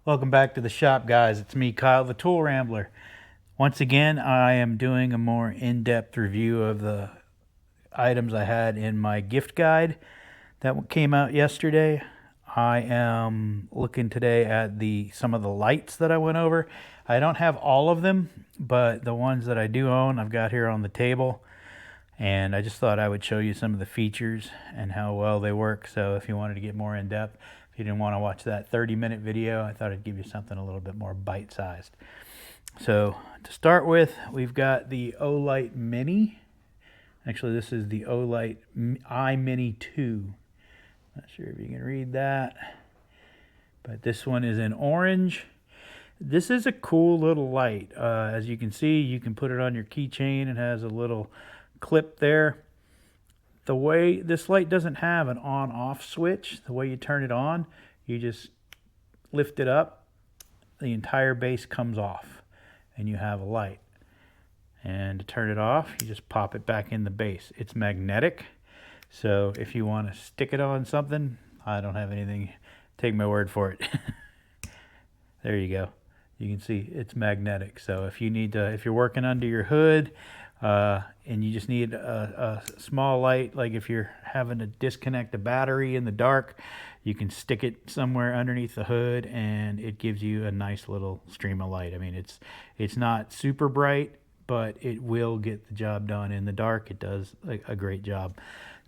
Welcome back to the shop, guys. It's me, Kyle, the Tool Rambler. Once again, I am doing a more in-depth review of the items I had in my gift guide that came out yesterday. I am looking today at some of the lights that I went over. I don't have all of them, but the ones that I do own, I've got here on the table. And I just thought I would show you some of the features and how well they work. So if you wanted to get more in depth, if you didn't want to watch that 30-minute video, I thought I'd give you something a little bit more bite-sized. So to start with, we've got the Olight Mini. Actually, this is the Olight Imini2. Not sure if you can read that, but this one is in orange. This is a cool little light. As you can see, you can put it on your keychain. It has a little clip there. The way this light doesn't have an on-off switch, the way you turn it on, you just lift it up, the entire base comes off, and you have a light. And to turn it off, you just pop it back in the base. It's magnetic, so if you want to stick it on something, I don't have anything, take my word for it. There you go. You can see it's magnetic. So if you need to, if you're working under your hood, and you just need a small light, like if you're having to disconnect a battery in the dark, you can stick it somewhere underneath the hood and it gives you a nice little stream of light. I mean, it's not super bright, but it will get the job done in the dark. It does a great job.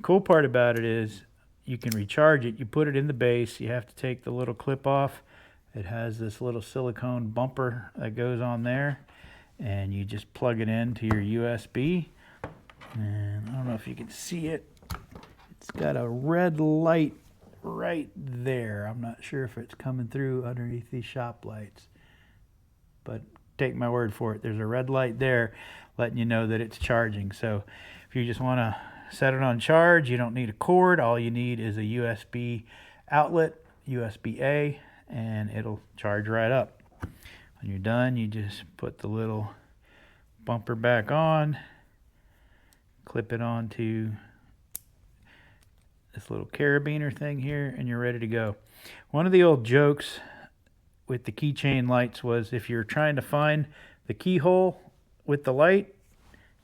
Cool part about it is you can recharge it. You put it in the base. You have to take the little clip off. It has this little silicone bumper that goes on there, and you just plug it into your USB. And I don't know if you can see it. It's got a red light right there. I'm not sure if it's coming through underneath these shop lights, but take my word for it. There's a red light there letting you know that it's charging. So if you just want to set it on charge, you don't need a cord. All you need is a USB outlet, USB-A, and it'll charge right up. When you're done, you just put the little bumper back on, clip it onto this little carabiner thing here, and you're ready to go. One of the old jokes with the keychain lights was if you're trying to find the keyhole with the light,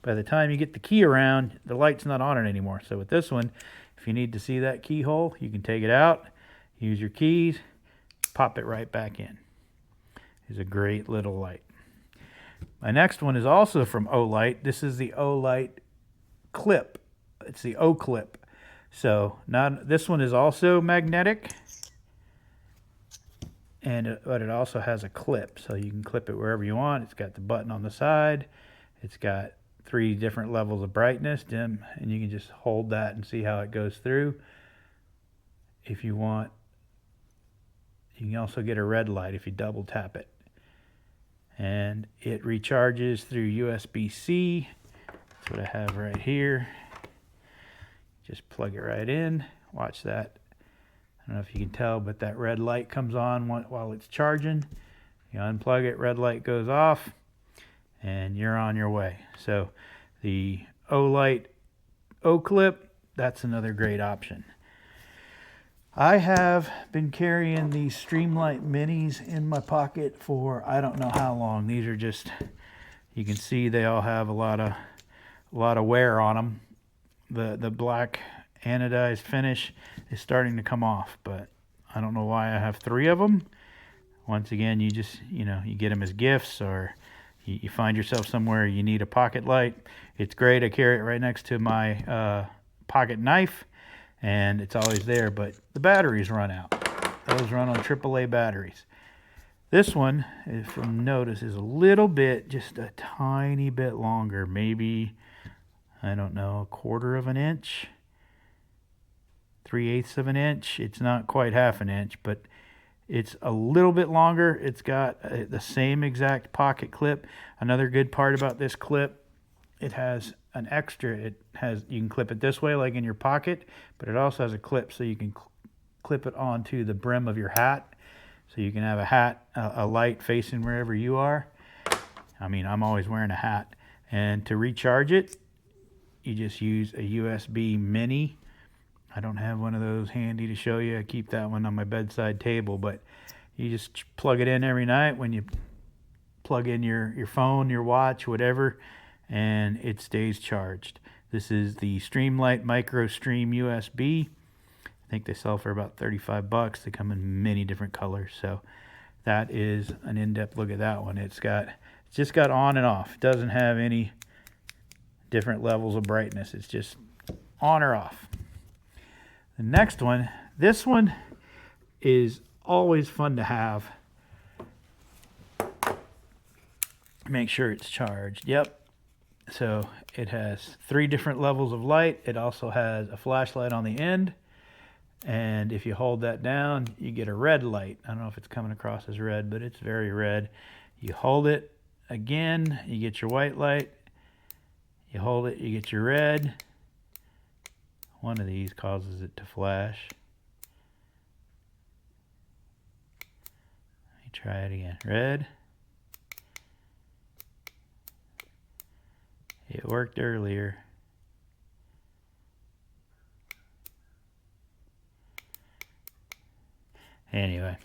by the time you get the key around, the light's not on it anymore. So with this one, if you need to see that keyhole, you can take it out, use your keys, pop it right back in. It's a great little light. My next one is also from Olight. This is the Olight Oclip. It's the Oclip. So now this one is also magnetic, but it also has a clip, so you can clip it wherever you want. It's got the button on the side. It's got 3 different levels of brightness, dim, and you can just hold that and see how it goes through. If you want, you can also get a red light if you double tap it. And it recharges through USB-C. That's what I have right here. Just plug it right in. Watch that. I don't know if you can tell, but that red light comes on while it's charging. You unplug it, red light goes off, and you're on your way. So the Olight Oclip, that's another great option. I have been carrying these Streamlight Minis in my pocket for I don't know how long. These are just, you can see they all have a lot of wear on them. The black anodized finish is starting to come off, but I don't know why I have 3 of them. Once again, you just, you get them as gifts, or you find yourself somewhere you need a pocket light. It's great. I carry it right next to my pocket knife, and it's always there, but the batteries run out. Those run on AAA batteries. This one, if you'll notice, is a little bit, just a tiny bit longer, maybe, I don't know, 1/4 of an inch, 3/8 of an inch. It's not quite 1/2 an inch, but it's a little bit longer. It's got the same exact pocket clip. Another good part about this clip, it has an extra, you can clip it this way like in your pocket, but it also has a clip so you can clip it onto the brim of your hat, so you can have a hat, a light facing wherever you are. I mean, I'm always wearing a hat. And to recharge it, you just use a USB mini. I don't have one of those handy to show you. I keep that one on my bedside table, but You just plug it in every night when you plug in your phone, your watch, whatever, and it stays charged. This is the Streamlight Microstream USB. I think they sell for about 35 bucks. They come in many different colors. So that is an in-depth look at that one. It's just got on and off. It doesn't have any different levels of brightness. It's just on or off. The next one, this one is always fun to have. Make sure it's charged. Yep. So it has 3 different levels of light. It also has a flashlight on the end. And if you hold that down, you get a red light. I don't know if it's coming across as red, but it's very red. You hold it again, you get your white light. You hold it, you get your red. One of these causes it to flash. Let me try it again. Red. It worked earlier. Anyway,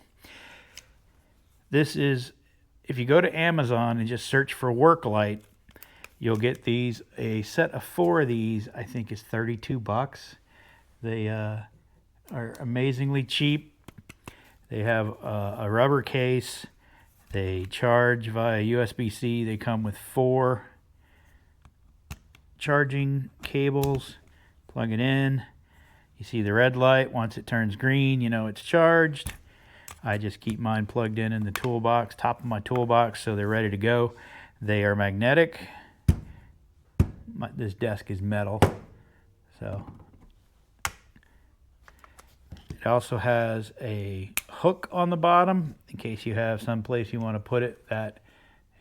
this is, if you go to Amazon and just search for work light, you'll get these. A set of 4 of these, I think, is 32 bucks. They are amazingly cheap. They have a rubber case. They charge via USB-C. They come with 4 charging cables. Plug it in. You see the red light. Once it turns green, you know it's charged. I just keep mine plugged in the toolbox, top of my toolbox, so they're ready to go. They are magnetic. This desk is metal, so it also has a hook on the bottom in case you have some place you want to put it that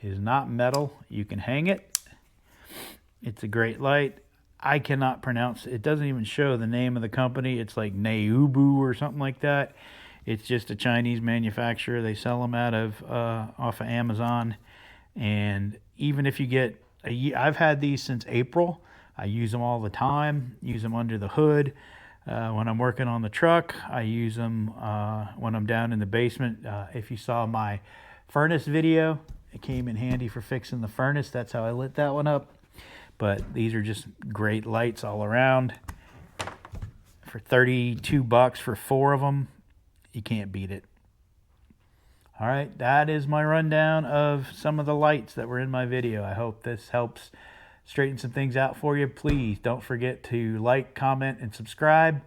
is not metal. You can hang it. It's a great light. I cannot pronounce it. Doesn't even show the name of the company. It's like Neubu or something like that. It's just a Chinese manufacturer. They sell them out of off of Amazon. And even if you get I've had these since April. I use them all the time. Use them under the hood. When I'm working on the truck, I use them when I'm down in the basement. If you saw my furnace video, it came in handy for fixing the furnace. That's how I lit that one up. But these are just great lights all around. For 32 bucks for 4 of them, you can't beat it. All right, that is my rundown of some of the lights that were in my video. I hope this helps straighten some things out for you. Please don't forget to like, comment, and subscribe.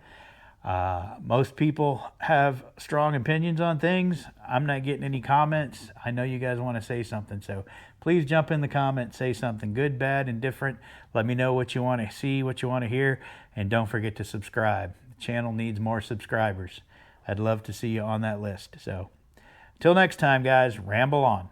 Most people have strong opinions on things. I'm not getting any comments. I know you guys want to say something, so please jump in the comments, say something good, bad, and different. Let me know what you want to see, what you want to hear, and don't forget to subscribe. The channel needs more subscribers. I'd love to see you on that list. So, till next time, guys, ramble on.